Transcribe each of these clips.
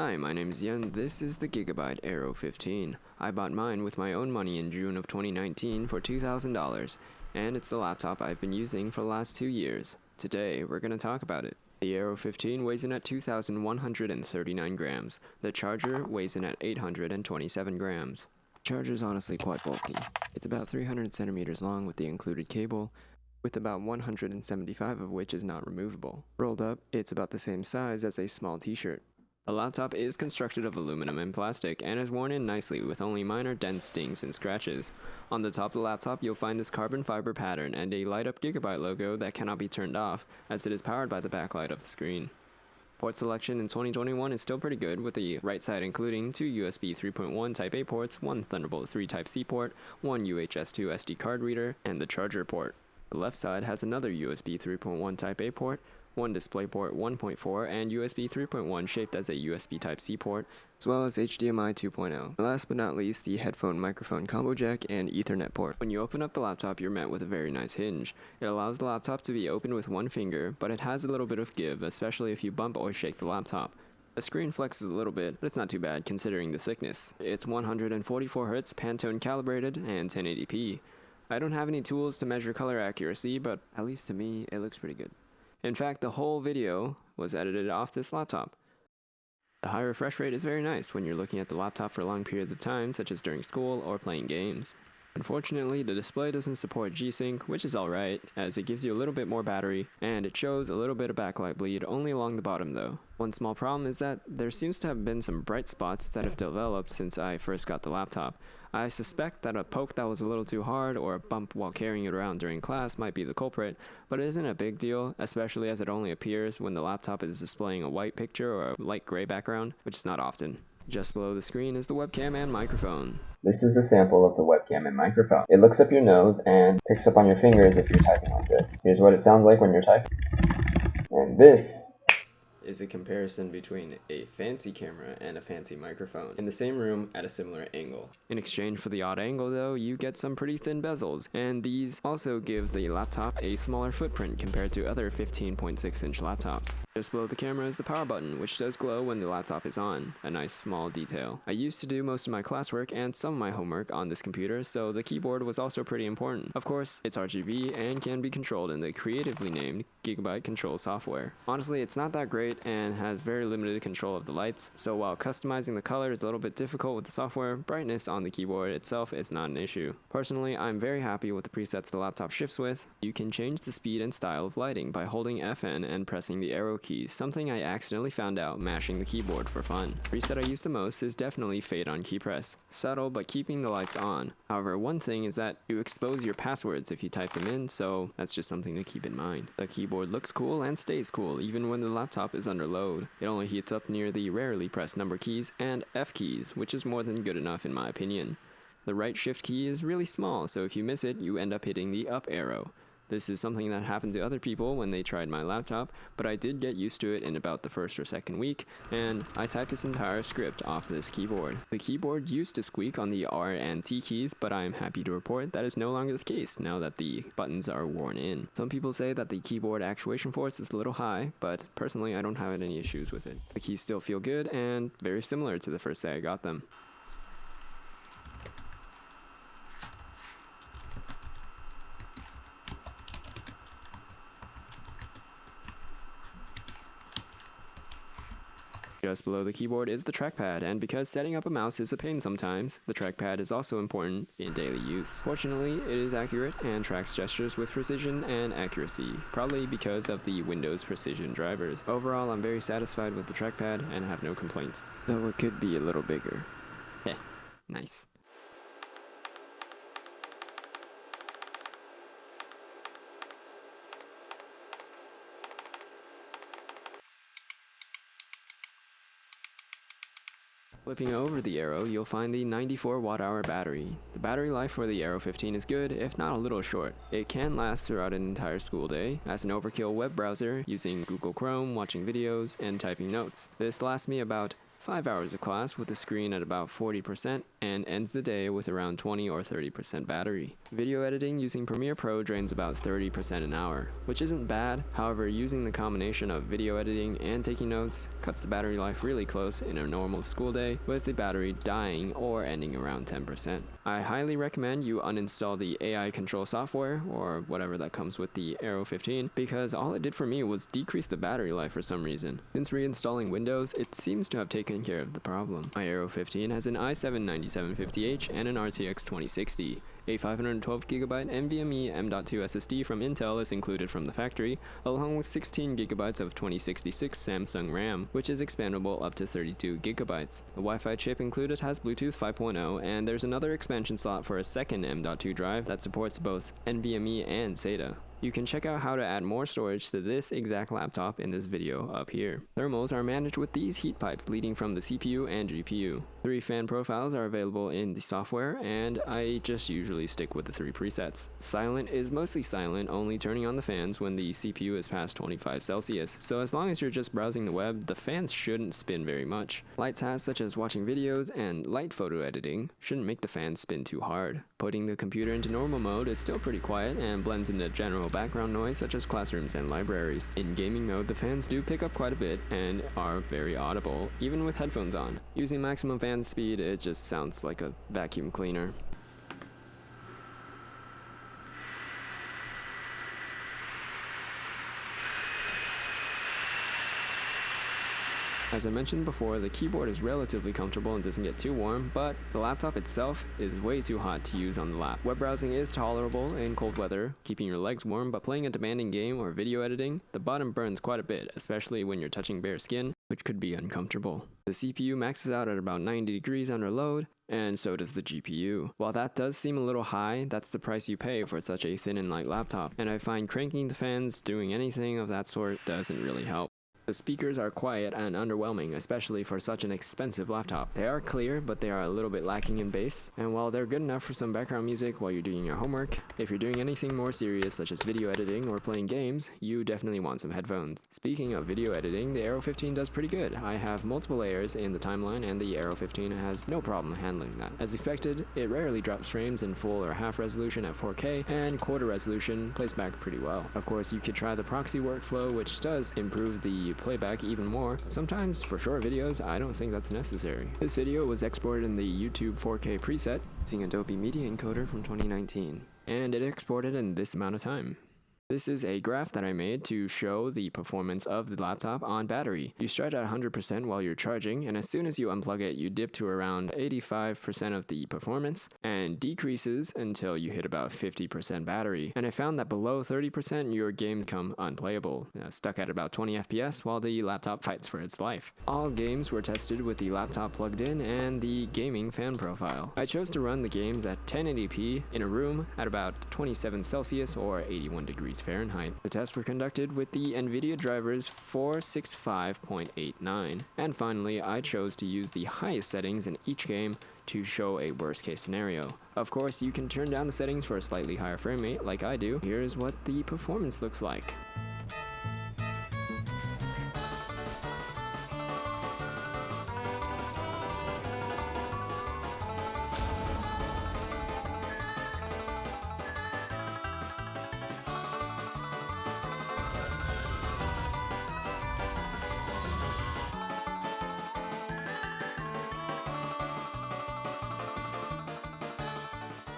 Hi, my name is Yen. This is the Gigabyte Aero 15. I bought mine with my own money in June of 2019 for $2,000, and it's the laptop I've been using for the last 2 years. Today, we're going to talk about it. The Aero 15 weighs in at 2,139 grams. The charger weighs in at 827 grams. The charger is honestly quite bulky. It's about 300 centimeters long with the included cable, with about 175 of which is not removable. Rolled up, it's about the same size as a small t-shirt. The laptop is constructed of aluminum and plastic and is worn in nicely with only minor dents, dings, and scratches. On the top of the laptop, you'll find this carbon fiber pattern and a light-up Gigabyte logo that cannot be turned off, as it is powered by the backlight of the screen. Port selection in 2021 is still pretty good, with the right side including 2 USB 3.1 Type-A ports, 1 Thunderbolt 3 Type-C port, 1 UHS-2 SD card reader, and the charger port. The left side has another USB 3.1 Type-A port, 1 DisplayPort 1.4, and USB 3.1 shaped as a USB Type-C port, as well as HDMI 2.0. Last but not least, the headphone microphone combo jack and Ethernet port. When you open up the laptop, you're met with a very nice hinge. It allows the laptop to be opened with one finger, but it has a little bit of give, especially if you bump or shake the laptop. The screen flexes a little bit, but it's not too bad considering the thickness. It's 144Hz Pantone calibrated and 1080p. I don't have any tools to measure color accuracy, but at least to me, it looks pretty good. In fact, the whole video was edited off this laptop. The high refresh rate is very nice when you're looking at the laptop for long periods of time, such as during school or playing games. Unfortunately, the display doesn't support G-Sync, which is alright, as it gives you a little bit more battery, and it shows a little bit of backlight bleed only along the bottom though. One small problem is that there seems to have been some bright spots that have developed since I first got the laptop. I suspect that a poke that was a little too hard or a bump while carrying it around during class might be the culprit, but it isn't a big deal, especially as it only appears when the laptop is displaying a white picture or a light gray background, which is not often. Just below the screen is the webcam and microphone. This is a sample of the webcam and microphone. It looks up your nose and picks up on your fingers if you're typing like this. Here's what it sounds like when you're typing. And this is a comparison between a fancy camera and a fancy microphone in the same room at a similar angle. In exchange for the odd angle though, you get some pretty thin bezels, and these also give the laptop a smaller footprint compared to other 15.6-inch laptops. Just below the camera is the power button, which does glow when the laptop is on, a nice small detail. I used to do most of my classwork and some of my homework on this computer, so the keyboard was also pretty important. Of course, it's RGB and can be controlled in the creatively named Gigabyte Control software. Honestly, it's not that great and has very limited control of the lights, so while customizing the color is a little bit difficult with the software, brightness on the keyboard itself is not an issue. Personally, I'm very happy with the presets the laptop ships with. You can change the speed and style of lighting by holding FN and pressing the arrow keys, something I accidentally found out mashing the keyboard for fun. The preset I use the most is definitely fade on key press. Subtle, but keeping the lights on. However, one thing is that you expose your passwords if you type them in, so that's just something to keep in mind. The keyboard looks cool and stays cool even when the laptop is under load. It only heats up near the rarely pressed number keys and F keys, which is more than good enough in my opinion. The right shift key is really small, so if you miss it, you end up hitting the up arrow. This is something that happened to other people when they tried my laptop, but I did get used to it in about the first or second week, and I typed this entire script off this keyboard. The keyboard used to squeak on the R and T keys, but I am happy to report that is no longer the case now that the buttons are worn in. Some people say that the keyboard actuation force is a little high, but personally I don't have any issues with it. The keys still feel good and very similar to the first day I got them. Just below the keyboard is the trackpad, and because setting up a mouse is a pain sometimes, the trackpad is also important in daily use. Fortunately, it is accurate and tracks gestures with precision and accuracy, probably because of the Windows Precision drivers. Overall, I'm very satisfied with the trackpad and have no complaints, though it could be a little bigger. Heh, nice. Flipping over the Aero, you'll find the 94 watt-hour battery. The battery life for the Aero 15 is good, if not a little short. It can last throughout an entire school day, as an overkill web browser, using Google Chrome, watching videos, and typing notes. This lasts me about 5 hours of class with the screen at about 40% and ends the day with around 20 or 30% battery. Video editing using Premiere Pro drains about 30% an hour, which isn't bad. However, using the combination of video editing and taking notes cuts the battery life really close in a normal school day, with the battery dying or ending around 10%. I highly recommend you uninstall the AI control software or whatever that comes with the Aero 15, because all it did for me was decrease the battery life for some reason. Since reinstalling Windows, it seems to have taken care of the problem. My Aero 15 has an i7-9750H and an RTX 2060. A 512GB NVMe M.2 SSD from Intel is included from the factory, along with 16GB of 2066 Samsung RAM, which is expandable up to 32GB. The Wi-Fi chip included has Bluetooth 5.0, and there's another expansion slot for a second M.2 drive that supports both NVMe and SATA. You can check out how to add more storage to this exact laptop in this video up here. Thermals are managed with these heat pipes leading from the CPU and GPU. 3 fan profiles are available in the software, and I just usually stick with the 3 presets. Silent is mostly silent, only turning on the fans when the CPU is past 25 Celsius, so as long as you're just browsing the web, the fans shouldn't spin very much. Light tasks such as watching videos and light photo editing shouldn't make the fans spin too hard. Putting the computer into normal mode is still pretty quiet and blends into general background noise such as classrooms and libraries. In gaming mode, the fans do pick up quite a bit and are very audible, even with headphones on. Using maximum fan speed, it just sounds like a vacuum cleaner. As I mentioned before, the keyboard is relatively comfortable and doesn't get too warm, but the laptop itself is way too hot to use on the lap. Web browsing is tolerable in cold weather, keeping your legs warm, but playing a demanding game or video editing, the bottom burns quite a bit, especially when you're touching bare skin, which could be uncomfortable. The CPU maxes out at about 90 degrees under load, and so does the GPU. While that does seem a little high, that's the price you pay for such a thin and light laptop, and I find cranking the fans, doing anything of that sort, doesn't really help. The speakers are quiet and underwhelming, especially for such an expensive laptop. They are clear, but they are a little bit lacking in bass, and while they're good enough for some background music while you're doing your homework, if you're doing anything more serious such as video editing or playing games, you definitely want some headphones. Speaking of video editing, the Aero 15 does pretty good. I have multiple layers in the timeline, and the Aero 15 has no problem handling that. As expected, it rarely drops frames in full or half resolution at 4K, and quarter resolution plays back pretty well. Of course, you could try the proxy workflow, which does improve the playback even more. Sometimes, for short videos, I don't think that's necessary. This video was exported in the YouTube 4K preset using Adobe Media Encoder from 2019, and it exported in this amount of time. This is a graph that I made to show the performance of the laptop on battery. You start at 100% while you're charging, and as soon as you unplug it, you dip to around 85% of the performance, and decreases until you hit about 50% battery. And I found that below 30%, your game become unplayable, stuck at about 20 FPS while the laptop fights for its life. All games were tested with the laptop plugged in and the gaming fan profile. I chose to run the games at 1080p in a room at about 27 Celsius or 81 degrees Fahrenheit. The tests were conducted with the NVIDIA drivers 465.89, and finally I chose to use the highest settings in each game to show a worst case scenario. Of course, you can turn down the settings for a slightly higher frame rate like I do. Here's what the performance looks like.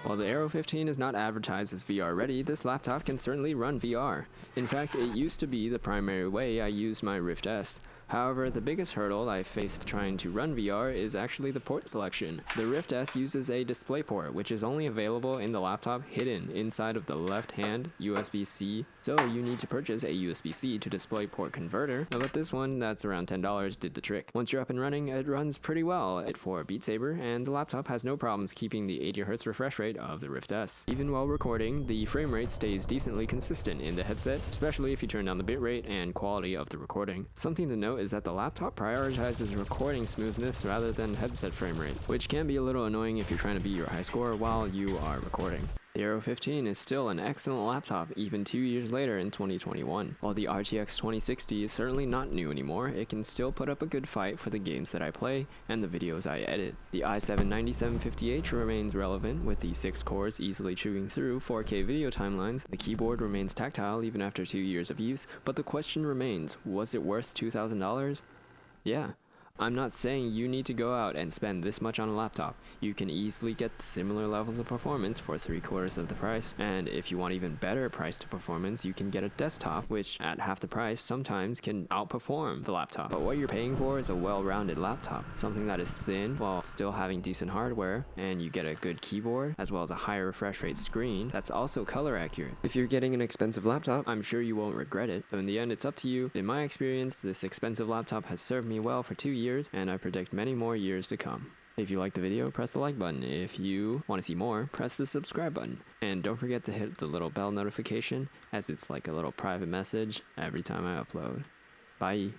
While the Aero 15 is not advertised as VR ready, this laptop can certainly run VR. In fact, it used to be the primary way I used my Rift S. However, the biggest hurdle I faced trying to run VR is actually the port selection. The Rift S uses a DisplayPort, which is only available in the laptop hidden inside of the left-hand USB-C, so you need to purchase a USB-C to DisplayPort converter, but this one that's around $10 did the trick. Once you're up and running, it runs pretty well for Beat Saber, and the laptop has no problems keeping the 80Hz refresh rate of the Rift S. Even while recording, the frame rate stays decently consistent in the headset, especially if you turn down the bitrate and quality of the recording. Something to note is that the laptop prioritizes recording smoothness rather than headset frame rate, which can be a little annoying if you're trying to beat your high score while you are recording. The Aero 15 is still an excellent laptop even 2 years later in 2021. While the RTX 2060 is certainly not new anymore, it can still put up a good fight for the games that I play and the videos I edit. The i7-9750H remains relevant with the 6 cores easily chewing through 4K video timelines. The keyboard remains tactile even after 2 years of use, but the question remains, was it worth $2,000? Yeah. I'm not saying you need to go out and spend this much on a laptop. You can easily get similar levels of performance for 3/4 of the price, and if you want even better price to performance, you can get a desktop, which at half the price sometimes can outperform the laptop. But what you're paying for is a well-rounded laptop, something that is thin while still having decent hardware, and you get a good keyboard, as well as a higher refresh rate screen that's also color accurate. If you're getting an expensive laptop, I'm sure you won't regret it. So in the end, it's up to you. In my experience, this expensive laptop has served me well for 2 years, and I predict many more years to come. If you liked the video, press the like button. If you want to see more, press the subscribe button. And don't forget to hit the little bell notification, as it's like a little private message every time I upload. Bye.